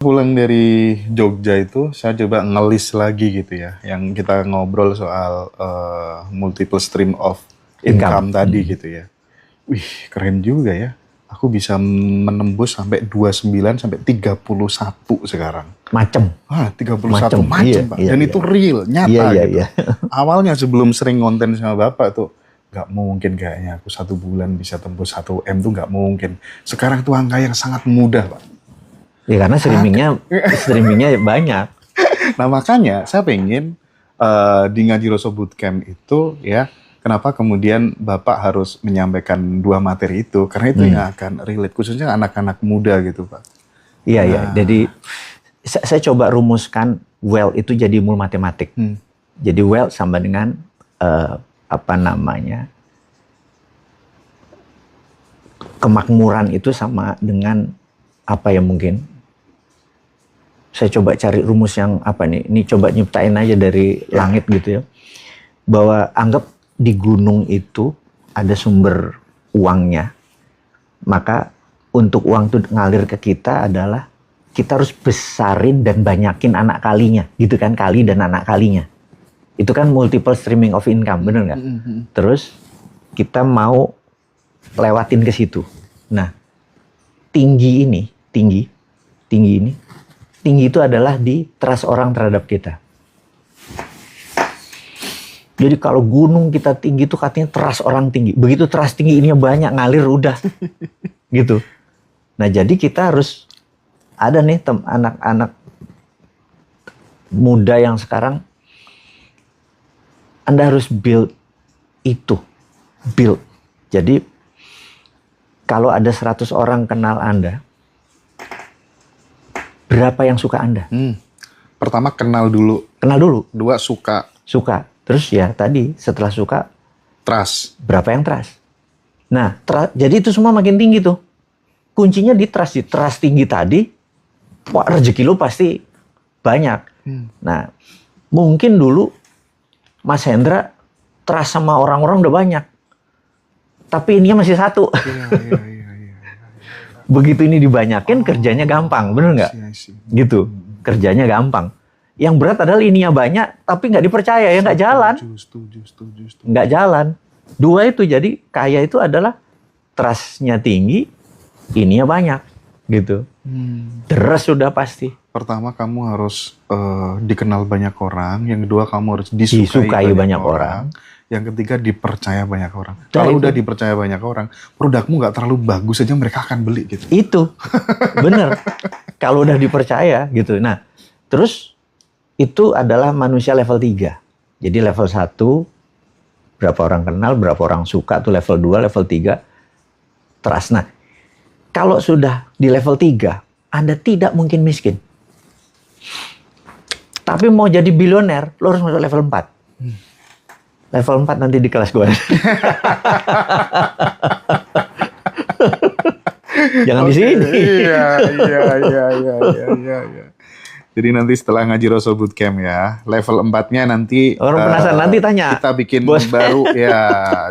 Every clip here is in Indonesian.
Pulang dari Jogja itu, saya coba ngelis lagi gitu ya, yang kita ngobrol soal multiple stream of income tadi gitu ya. Wih, keren juga ya. Aku bisa menembus sampai 29 sampai 31 sekarang. Macem. 31 macem, iya, Pak. iya, Dan iya. itu real, nyata Iya, gitu. iya. Awalnya sebelum sering konten sama Bapak tuh, nggak mungkin kayaknya aku 1 bulan bisa tembus 1 M tuh nggak mungkin. Sekarang tuh angka yang sangat mudah, Pak. Ya karena streamingnya banyak. Nah makanya saya pengen di Ngaji Roso Bootcamp itu ya, kenapa kemudian Bapak harus menyampaikan 2 materi itu, karena itu yang akan relate khususnya anak-anak muda gitu Pak. Iya, iya. Jadi saya coba rumuskan wealth itu jadi ilmu matematik. Jadi wealth sama dengan kemakmuran itu sama dengan apa ya mungkin. Saya coba cari rumus yang apa nih, ini coba nyiptain aja dari langit gitu ya. Bahwa anggap di gunung itu ada sumber uangnya. Maka untuk uang itu ngalir ke kita adalah kita harus besarin dan banyakin anak kalinya. Gitu kan, kali dan anak kalinya. Itu kan multiple streaming of income, bener nggak? Terus kita mau lewatin ke situ. Nah, tinggi itu adalah di trust orang terhadap kita. Jadi kalau gunung kita tinggi itu katanya trust orang tinggi. Begitu trust tinggi ininya banyak ngalir udah. Gitu. Nah jadi kita harus ada nih anak-anak muda yang sekarang Anda harus build itu. Build. Jadi kalau ada 100 orang kenal Anda, berapa yang suka Anda? Pertama kenal dulu. Kenal dulu. 2 suka. Suka. Terus ya tadi setelah suka, Trust. berapa yang trust? Nah, jadi itu semua makin tinggi tuh. Kuncinya di trust. Di trust tinggi tadi, wah rezeki lu pasti banyak. Nah, mungkin dulu Mas Hendra trust sama orang-orang udah banyak. Tapi ininya masih 1. Iya. Begitu ini dibanyakin, kerjanya gampang, bener nggak? Gitu, kerjanya gampang. Yang berat adalah ininya banyak, tapi nggak dipercaya, ya nggak jalan. Setuju. Nggak jalan. 2 itu, jadi kaya itu adalah trust-nya tinggi, ininya banyak, gitu. Deres sudah pasti. Pertama kamu harus dikenal banyak orang, yang kedua kamu harus disukai banyak orang. Yang ketiga dipercaya banyak orang. Kalau udah dipercaya banyak orang, produkmu nggak terlalu bagus aja mereka akan beli gitu. Itu, bener. Kalau udah dipercaya gitu. Nah, terus itu adalah manusia level 3. Jadi level 1, berapa orang kenal, berapa orang suka, tuh level 2, level 3, trust. Nah, kalau sudah di level 3, Anda tidak mungkin miskin. Tapi mau jadi bilioner, lo harus masuk level 4. Level 4 nanti di kelas gue. Jangan di sini. Iya. Jadi nanti setelah Ngaji Roso Bootcamp ya, level 4-nya nanti orang penasaran nanti tanya. Kita bikin baru ya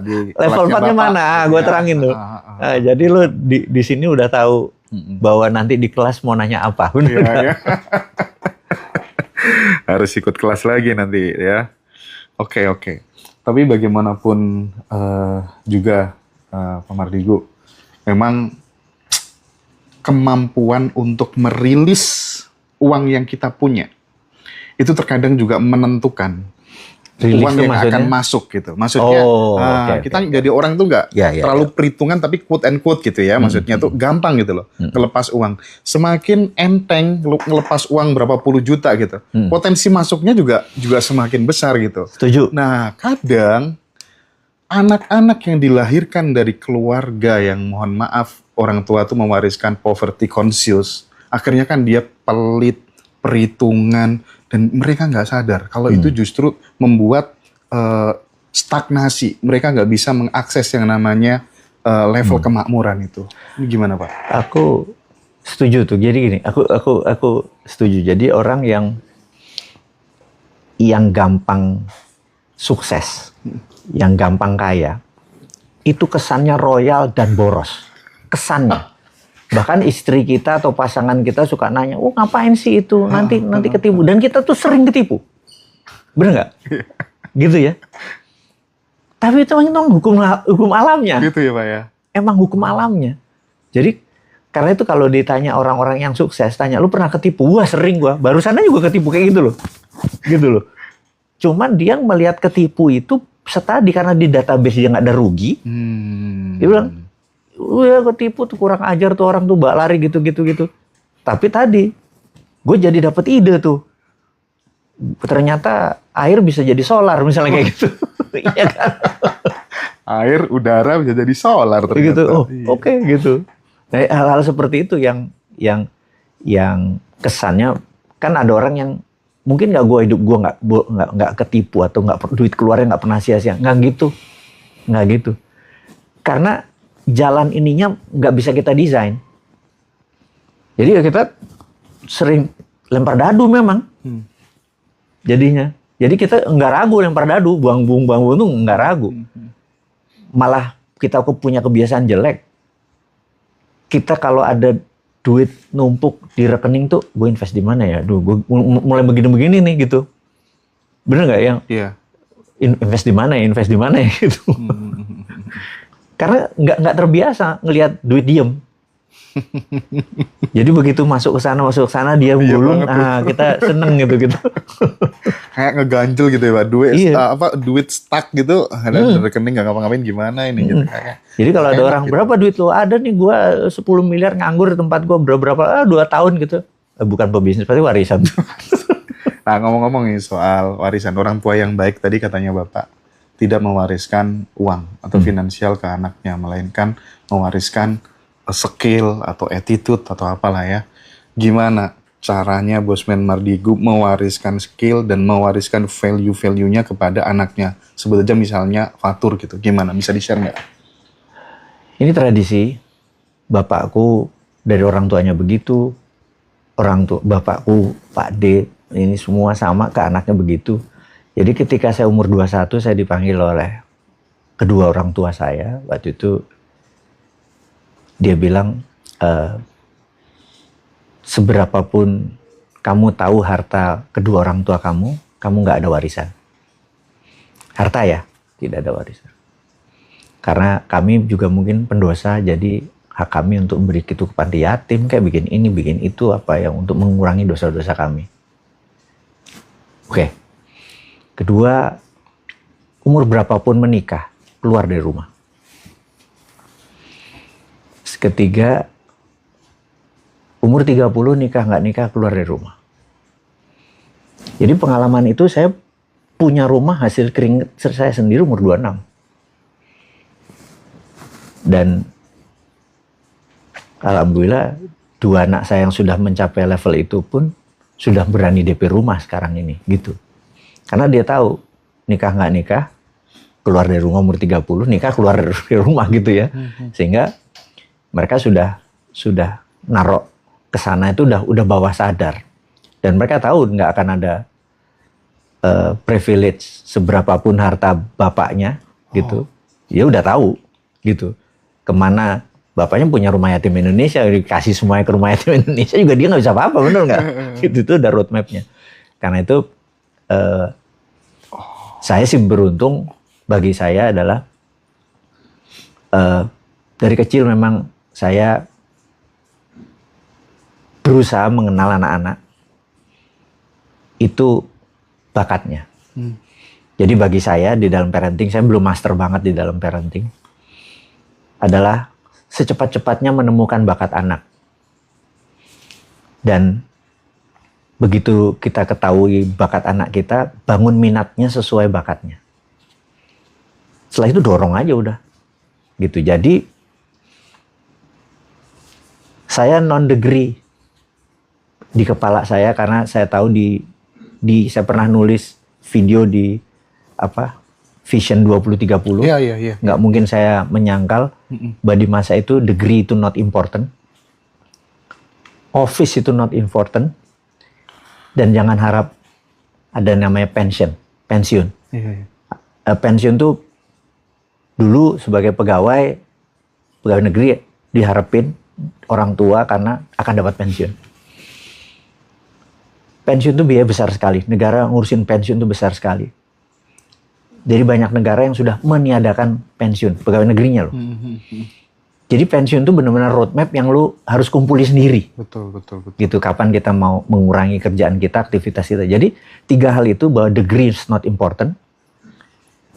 di level 4-nya mana? Gue terangin tuh. Nah, jadi lo di sini udah tahu bahwa nanti di kelas mau nanya apa. Iya. Harus ikut kelas lagi nanti ya. Oke. Tapi bagaimanapun juga Pak Mardigu, memang kemampuan untuk merilis uang yang kita punya itu terkadang juga menentukan uang yang akan masuk gitu. Maksudnya kita jadi orang tuh nggak terlalu perhitungan, tapi quote and quote gitu ya. Maksudnya tuh gampang gitu loh ngelepas uang. Semakin enteng ngelepas uang berapa puluh juta gitu, potensi masuknya juga semakin besar gitu. Setuju. Nah kadang anak-anak yang dilahirkan dari keluarga yang mohon maaf orang tua tuh mewariskan poverty conscious, akhirnya kan dia pelit, perhitungan, dan mereka nggak sadar kalau itu justru membuat stagnasi. Mereka nggak bisa mengakses yang namanya level kemakmuran itu. Ini gimana Pak? Aku setuju tuh. Jadi gini, aku setuju. Jadi orang yang gampang sukses, yang gampang kaya, itu kesannya royal dan boros. Kesannya. Bahkan istri kita atau pasangan kita suka nanya, oh ngapain sih itu, nanti ketipu. Dan kita tuh sering ketipu. Bener nggak? Gitu ya. Tapi itu memang hukum alamnya. Gitu ya Pak ya. Emang hukum alamnya. Jadi karena itu kalau ditanya orang-orang yang sukses, tanya lu pernah ketipu? Wah sering gua. Barusan aja juga ketipu kayak gitu loh. Gitu loh. Cuman dia melihat ketipu itu setadi karena di database dia nggak ada rugi. Dia bilang, ya ketipu tuh kurang ajar tuh orang tuh bak lari gitu. Tapi tadi gue jadi dapet ide tuh. Ternyata air bisa jadi solar misalnya kayak gitu. Iya kan? Air, udara bisa jadi solar ternyata. Gitu. Oh, Iya. oke, gitu. Nah, hal-hal seperti itu yang kesannya kan ada orang yang mungkin gue nggak ketipu atau duit keluarnya nggak pernah sia-sia, nggak gitu. Karena jalan ininya nggak bisa kita desain. Jadi ya kita sering lempar dadu memang. Jadinya. Jadi kita nggak ragu lempar dadu, buang buang tuh nggak ragu. Malah kita punya kebiasaan jelek. Kita kalau ada duit numpuk di rekening tuh, gue invest di mana ya? Gue mulai begini-begini nih gitu. Bener nggak yang? Iya. Invest di mana ya gitu. Karena nggak terbiasa ngelihat duit diem. Jadi begitu masuk ke sana dia gulung, kita seneng gitu. Kayak ngeganjel gitu ya Pak. Duit stuck gitu, ada rekening nggak ngapa-ngapain gimana ini gitu. Jadi kalau ada orang, berapa duit lo? Ada nih gue 10 miliar nganggur di tempat gue berapa 2 tahun gitu. Bukan pebisnis, pasti warisan. Nah ngomong-ngomong nih soal warisan, orang tua yang baik tadi katanya Bapak tidak mewariskan uang atau finansial ke anaknya, melainkan mewariskan skill atau attitude atau apalah ya. Gimana caranya Bosman Mardigu mewariskan skill dan mewariskan value-nya kepada anaknya? Sebut aja misalnya Fatur gitu. Gimana? Bisa di-share nggak? Ini tradisi. Bapakku dari orang tuanya begitu. Bapakku, Pak D, ini semua sama ke anaknya begitu. Jadi ketika saya umur 21, saya dipanggil oleh kedua orang tua saya. Waktu itu dia bilang, seberapapun kamu tahu harta kedua orang tua kamu nggak ada warisan. Harta ya, tidak ada warisan. Karena kami juga mungkin pendosa, jadi hak kami untuk memberi itu ke panti yatim, kayak bikin ini, bikin itu, apa yang untuk mengurangi dosa-dosa kami. Oke. Kedua, umur berapapun menikah, keluar dari rumah. Ketiga, umur 30 nikah nggak nikah keluar dari rumah. Jadi pengalaman itu saya punya rumah hasil keringat saya sendiri umur 26. Dan alhamdulillah 2 anak saya yang sudah mencapai level itu pun sudah berani DP rumah sekarang ini gitu. Karena dia tahu nikah nggak nikah keluar dari rumah umur 30, nikah keluar dari rumah gitu ya. Sehingga mereka sudah narok ke sana itu udah bawah sadar, dan mereka tahu nggak akan ada privilege seberapapun harta bapaknya gitu. Ya udah tahu gitu kemana bapaknya punya rumah yatim Indonesia, dikasih semuanya ke rumah yatim Indonesia juga dia nggak bisa apa-apa, bener nggak? Itu udah roadmapnya. Karena itu saya sih beruntung, bagi saya adalah dari kecil memang saya berusaha mengenal anak-anak itu bakatnya. Jadi bagi saya di dalam parenting, saya belum master banget di dalam parenting, adalah secepat-cepatnya menemukan bakat anak. Dan begitu kita ketahui bakat anak kita, bangun minatnya sesuai bakatnya. Setelah itu dorong aja udah. Gitu. Jadi saya non-degree di kepala saya, karena saya tahu saya pernah nulis video di Vision 2030. Iya. Nggak mungkin saya menyangkal bahwa di masa itu degree itu not important, office itu not important, dan jangan harap ada namanya pensiun. Iya. Pensiun tuh dulu sebagai pegawai negeri diharapin orang tua karena akan dapat pensiun. Pensiun itu biaya besar sekali. Negara ngurusin pensiun itu besar sekali. Jadi banyak negara yang sudah meniadakan pensiun, pegawai negerinya loh. Jadi pensiun itu benar-benar roadmap yang lu harus kumpuli sendiri. Betul. Gitu, kapan kita mau mengurangi kerjaan kita, aktivitas kita. Jadi 3 hal itu bahwa degree is not important.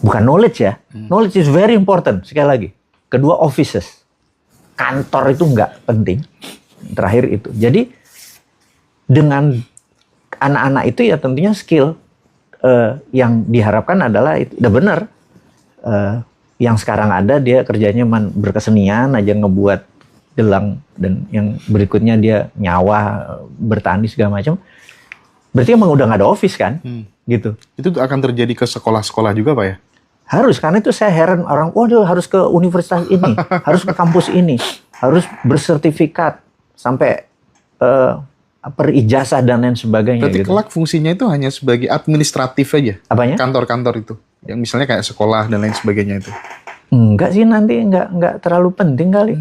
Bukan knowledge ya. Knowledge is very important, sekali lagi. Kedua, offices. Kantor itu nggak penting. Terakhir itu. Jadi dengan anak-anak itu ya tentunya skill yang diharapkan adalah itu udah benar. Yang sekarang ada dia kerjanya berkesenian aja, ngebuat gelang, dan yang berikutnya dia nyawah, bertani segala macam. Berarti emang udah nggak ada office kan? Gitu. Itu akan terjadi ke sekolah-sekolah juga, Pak ya? Harus, karena itu saya heran orang, dia harus ke universitas ini, harus ke kampus ini, harus bersertifikat sampai perijazah dan lain sebagainya. Berarti gitu. kelak fungsinya itu hanya sebagai administratif aja. Apanya? Kantor-kantor itu. Yang misalnya kayak sekolah dan lain sebagainya itu. Enggak sih, nanti enggak terlalu penting kali.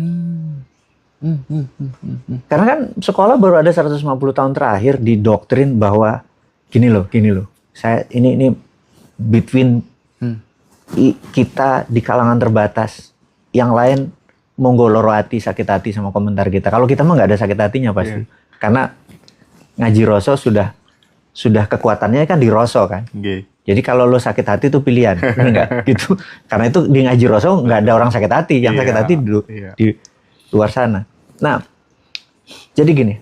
Karena kan sekolah baru ada 150 tahun terakhir didoktrin bahwa gini loh. Saya ini between kita di kalangan terbatas. Yang lain monggo loro hati, sakit hati sama komentar kita. Kalau kita mah nggak ada sakit hatinya pasti. Karena ngaji roso sudah kekuatannya kan di roso kan. Jadi kalau lo sakit hati itu pilihan, enggak gitu. Karena itu di ngaji roso nggak ada orang sakit hati, yang sakit hati di luar sana. Nah, jadi gini,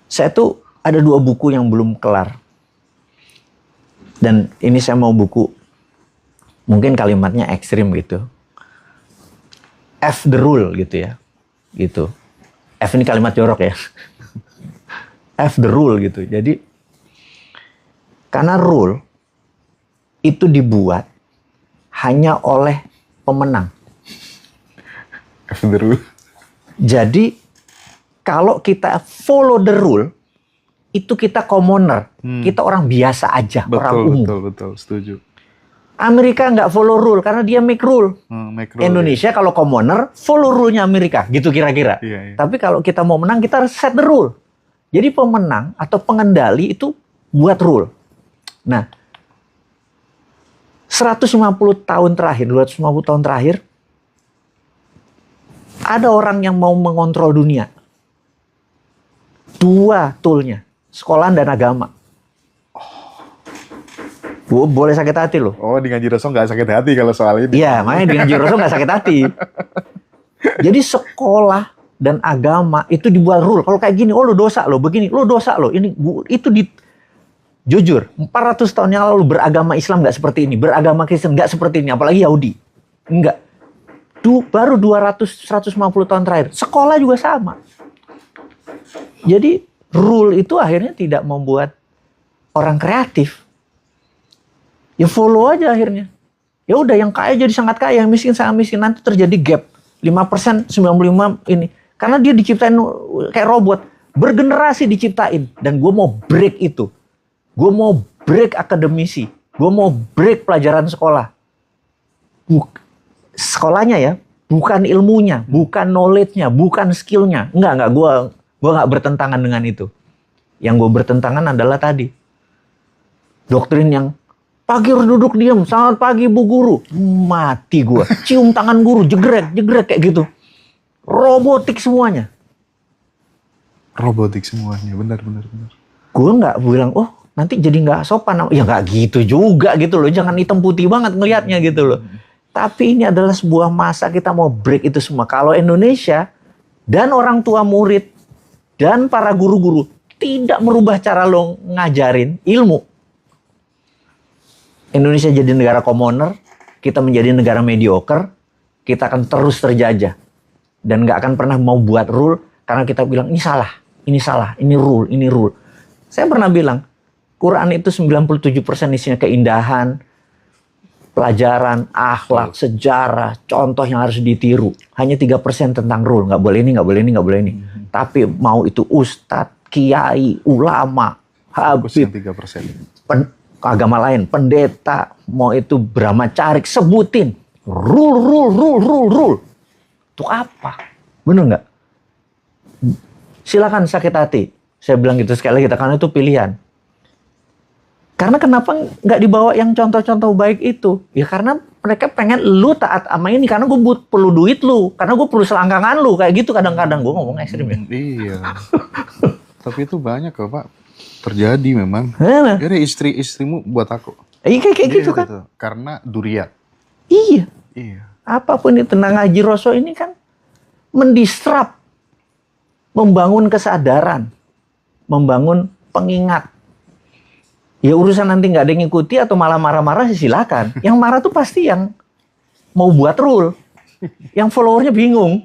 saya tuh ada 2 buku yang belum kelar, dan ini saya mau buku, mungkin kalimatnya ekstrim gitu, F the rule gitu ya, gitu. F ini kalimat jorok ya, F the rule gitu. Jadi karena rule itu dibuat hanya oleh pemenang. The rule. Jadi kalau kita follow the rule, itu kita commoner, kita orang biasa aja, orang umum. Betul, setuju. Amerika nggak follow rule karena dia make rule. Indonesia kalau commoner follow rule-nya Amerika, gitu kira-kira. Tapi kalau kita mau menang, kita harus set the rule. Jadi pemenang atau pengendali itu buat rule. Nah, 150 tahun terakhir, 250 tahun terakhir, ada orang yang mau mengontrol dunia. 2 toolnya, sekolahan dan agama. Boleh sakit hati loh. Di ngaji roso nggak sakit hati kalau soal ini. Iya, makanya di ngaji roso nggak sakit hati. Jadi sekolah dan agama itu dibuat rule. Kalau kayak gini, lo dosa lo, begini, lo dosa lo. Itu jujur, 400 tahun yang lalu beragama Islam nggak seperti ini, beragama Kristen nggak seperti ini, apalagi Yahudi. Enggak. Baru 150 tahun terakhir. Sekolah juga sama. Jadi rule itu akhirnya tidak membuat orang kreatif. Ya follow aja akhirnya. Ya udah, yang kaya jadi sangat kaya, yang miskin sangat miskin, nanti terjadi gap 5%, 95 ini. Karena dia diciptain kayak robot, bergenerasi diciptain, dan gue mau break itu. Gue mau break akademisi, gue mau break pelajaran sekolah. Sekolahnya ya, bukan ilmunya, bukan knowledge-nya, bukan skill-nya. Enggak, gue nggak bertentangan dengan itu. Yang gue bertentangan adalah tadi doktrin yang pagi harus duduk diam, selamat pagi Bu Guru, mati gue. Cium tangan guru, jegrek kayak gitu. Robotik semuanya. Benar. Gue nggak bilang, nanti jadi nggak sopan. Ya nggak gitu juga gitu loh. Jangan hitam putih banget ngelihatnya gitu loh. Tapi ini adalah sebuah masa kita mau break itu semua. Kalau Indonesia dan orang tua murid dan para guru-guru tidak merubah cara lo ngajarin ilmu, Indonesia jadi negara commoner, kita menjadi negara mediocre, kita akan terus terjajah. Dan nggak akan pernah mau buat rule karena kita bilang ini salah, ini rule. Saya pernah bilang, Quran itu 97% isinya keindahan, pelajaran, akhlak, sejarah, contoh yang harus ditiru. Hanya 3% tentang rule, nggak boleh ini. Tapi mau itu ustadz, kiai, ulama, habib, 3%. Agama lain, pendeta, mau itu brahmacarik, sebutin rule. Itu apa? Bener nggak? Silakan sakit hati. Saya bilang gitu sekali lagi, karena itu pilihan. Karena kenapa nggak dibawa yang contoh-contoh baik itu? Ya karena mereka pengen lu taat sama ini, karena gue perlu duit lu, karena gue perlu selangkangan lu, kayak gitu kadang-kadang gue ngomong ekstrim ya. Iya. Tapi itu banyak kok Pak. Terjadi memang. Nah, Jadi istri-istrimu buat aku. iya kayak Iya, gitu kan. gitu. Karena duriat. Iya. Iya. Apapun itu, nah ngaji Roso ini kan mendistrap, membangun kesadaran, membangun pengingat. Ya urusan nanti nggak ada yang ngikuti atau malah marah-marah silakan. Yang marah tuh pasti yang mau buat rule, yang followernya bingung,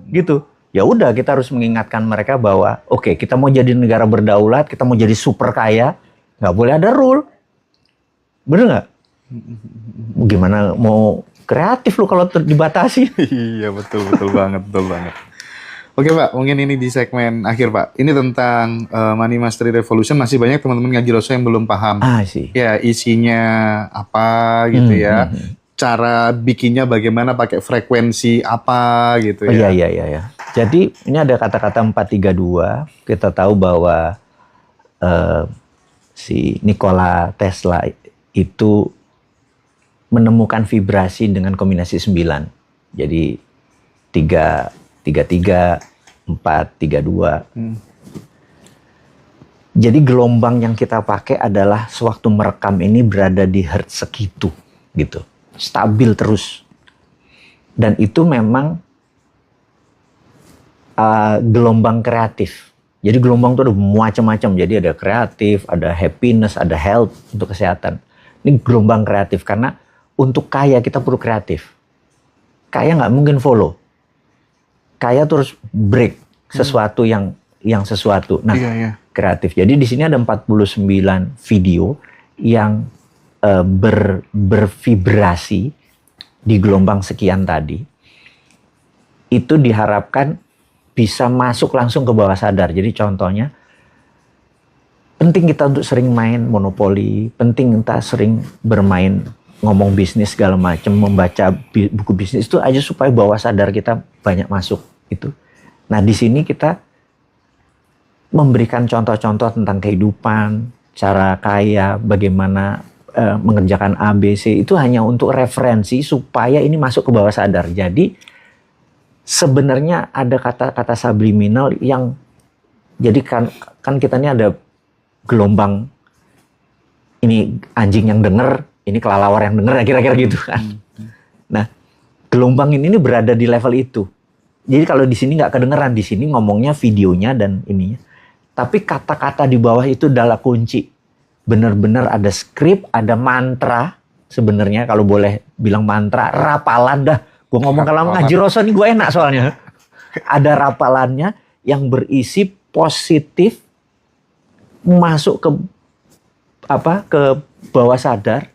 gitu. Ya udah kita harus mengingatkan mereka bahwa oke, kita mau jadi negara berdaulat, kita mau jadi super kaya, nggak boleh ada rule, bener nggak? Gimana mau kreatif lu kalau dibatasi? Iya, betul banget, betul banget. Oke Pak, mungkin ini di segmen akhir Pak. Ini tentang Money Mastery Revolution. Masih banyak teman-teman ngaji Roso yang belum paham. Sih. Ya, isinya apa gitu ya. Cara bikinnya bagaimana, pakai frekuensi apa gitu ya. Iya. Jadi ini ada kata-kata 432. Kita tahu bahwa si Nikola Tesla itu menemukan vibrasi dengan kombinasi 9. Jadi 3, 4, 3, 2. Jadi gelombang yang kita pakai adalah sewaktu merekam ini berada di hertz segitu, gitu, stabil terus. Dan itu memang gelombang kreatif. Jadi gelombang itu ada macam-macam. Jadi ada kreatif, ada happiness, ada health untuk kesehatan. Ini gelombang kreatif karena untuk kaya kita perlu kreatif. Kaya nggak mungkin follow. Kaya terus break sesuatu yang sesuatu. Nah, kreatif. Jadi di sini ada 49 video yang bervibrasi di gelombang sekian tadi. Itu diharapkan bisa masuk langsung ke bawah sadar. Jadi contohnya, penting kita untuk sering main monopoli, penting kita sering bermain ngomong bisnis segala macam, membaca buku bisnis itu aja supaya bawah sadar kita banyak masuk itu. Nah, di sini kita memberikan contoh-contoh tentang kehidupan, cara kaya, bagaimana mengerjakan ABC, itu hanya untuk referensi supaya ini masuk ke bawah sadar. Jadi sebenarnya ada kata-kata subliminal yang jadi kan kita ini ada gelombang, ini anjing yang denger, ini kelelawar yang denger, kira-kira gitu kan. Nah, gelombang ini berada di level itu. Jadi kalau di sini nggak kedengeran, di sini ngomongnya videonya dan ininya. Tapi kata-kata di bawah itu adalah kunci. Benar-benar ada skrip, ada mantra. Sebenarnya kalau boleh bilang mantra, rapalan dah. Gue ngomong kalau ngaji Roso nih gue enak soalnya. Ada rapalannya yang berisi positif, masuk ke bawah sadar.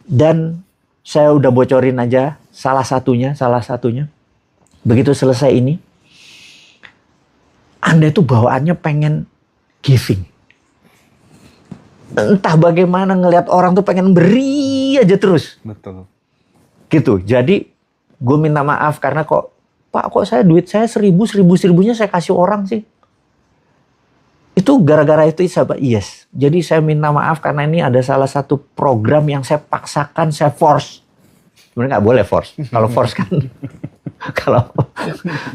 Dan saya udah bocorin aja salah satunya. Begitu selesai ini, Anda itu bawaannya pengen giving. Entah bagaimana ngelihat orang tuh pengen beri aja terus. Betul. Gitu. Jadi gue minta maaf karena kok saya duit saya 1000-1000-1000-nya saya kasih orang sih. Itu gara-gara itu sahabat. Yes. Jadi saya minta maaf karena ini ada salah satu program yang saya paksakan, saya force. Sebenarnya nggak boleh force. Kalau force kan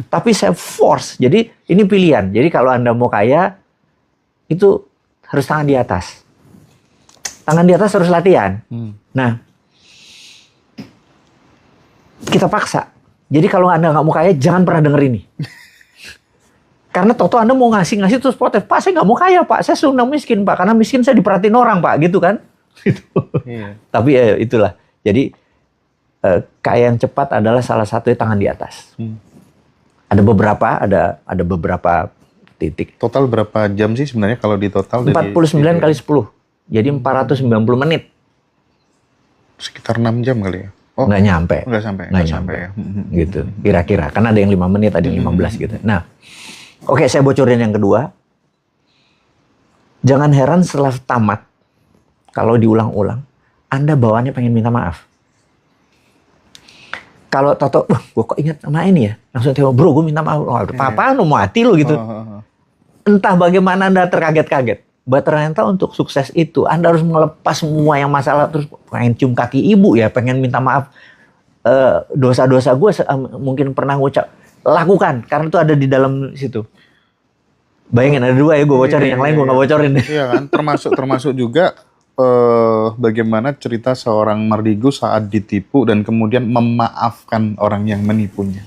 tapi saya force. Jadi ini pilihan. Jadi kalau Anda mau kaya itu harus tangan di atas. Tangan di atas harus latihan. Nah, kita paksa. Jadi kalau Anda nggak mau kaya, jangan pernah denger ini. Karena toto Anda mau ngasih terus protes. Pak, saya nggak mau kaya, Pak. Saya senang miskin, Pak. Karena miskin saya diperhatiin orang, Pak. Gitu kan? Iya. Tapi itulah. Jadi kaya yang cepat adalah salah satunya tangan di atas. Ada beberapa titik. Total berapa jam sih sebenarnya kalau di total? 49 kali 10. Jadi 490 menit. Sekitar 6 jam kali ya? Oh, nggak nyampe. Nggak sampai ya. Gitu. Kira-kira. Karena ada yang 5 menit, ada yang 15 gitu. Nah, oke, saya bocorin yang kedua. Jangan heran setelah tamat, kalau diulang-ulang, Anda bawaannya pengen minta maaf. kalau Toto, wah gue kok ingat sama ini ya, langsung tengok, bro gue minta maaf, apa-apaan lu mati lu gitu. Entah bagaimana Anda terkaget-kaget, but ternyata untuk sukses itu Anda harus melepas semua yang masalah, terus pengen cium kaki ibu ya, pengen minta maaf, dosa-dosa gue mungkin pernah ngucap, lakukan, karena itu ada di dalam situ. Bayangin ada 2 ya, gue bocorin, yang lain gue nggak bocorin. Iya kan, termasuk juga bagaimana cerita seorang Mardigu saat ditipu dan kemudian memaafkan orang yang menipunya.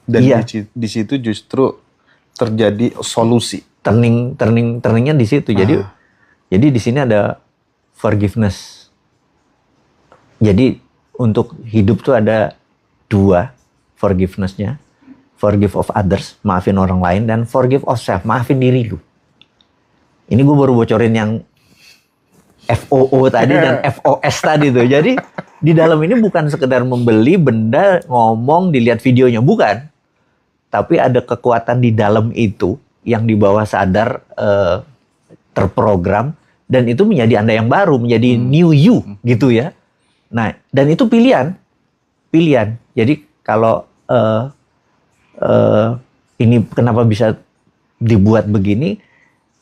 Dan Iya. di situ justru terjadi solusi. Turningnya di situ. Jadi di sini ada forgiveness. Jadi untuk hidup tuh ada 2 forgiveness-nya. Forgive of others, maafin orang lain, dan forgive of self, maafin diri lu. Ini gue baru bocorin yang FOO tadi dan FOS tadi tuh. Jadi di dalam ini bukan sekedar membeli benda, ngomong, dilihat videonya, bukan. Tapi ada kekuatan di dalam itu yang di bawah sadar terprogram, dan itu menjadi Anda yang baru, menjadi new you gitu ya. Nah, dan itu pilihan. Jadi kalau ini kenapa bisa dibuat begini?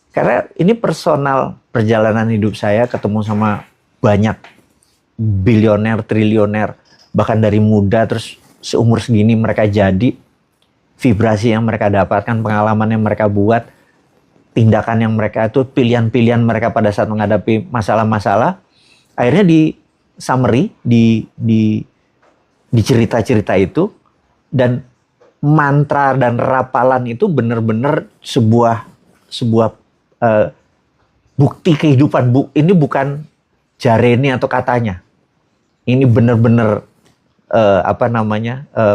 Karena ini personal perjalanan hidup saya, ketemu sama banyak bilioner, triliuner, bahkan dari muda, terus seumur segini mereka jadi, vibrasi yang mereka dapatkan, pengalaman yang mereka buat, tindakan yang mereka itu, pilihan-pilihan mereka pada saat menghadapi masalah-masalah, akhirnya di summary, di cerita-cerita itu, dan mantra dan rapalan itu benar-benar sebuah bukti kehidupan. Ini bukan jarene atau katanya. Ini benar-benar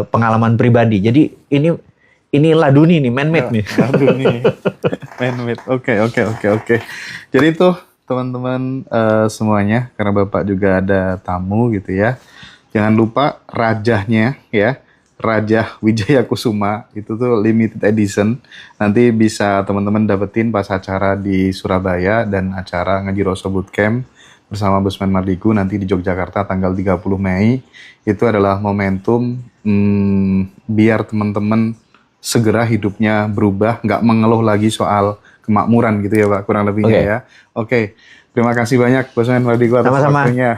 pengalaman pribadi. Jadi ini laduni nih, man-made nih. Laduni, man-made. Oke. Jadi itu teman-teman semuanya, karena Bapak juga ada tamu gitu ya. Jangan lupa rajahnya ya. Raja Wijaya Kusuma itu tuh limited edition. Nanti bisa teman-teman dapetin pas acara di Surabaya dan acara Ngaji Roso Bootcamp bersama Bosman Mardigu nanti di Yogyakarta tanggal 30 Mei. Itu adalah momentum biar teman-teman segera hidupnya berubah, nggak mengeluh lagi soal kemakmuran gitu ya Pak, kurang lebihnya ya. Oke. Terima kasih banyak Bosman Mardigu atas waktunya.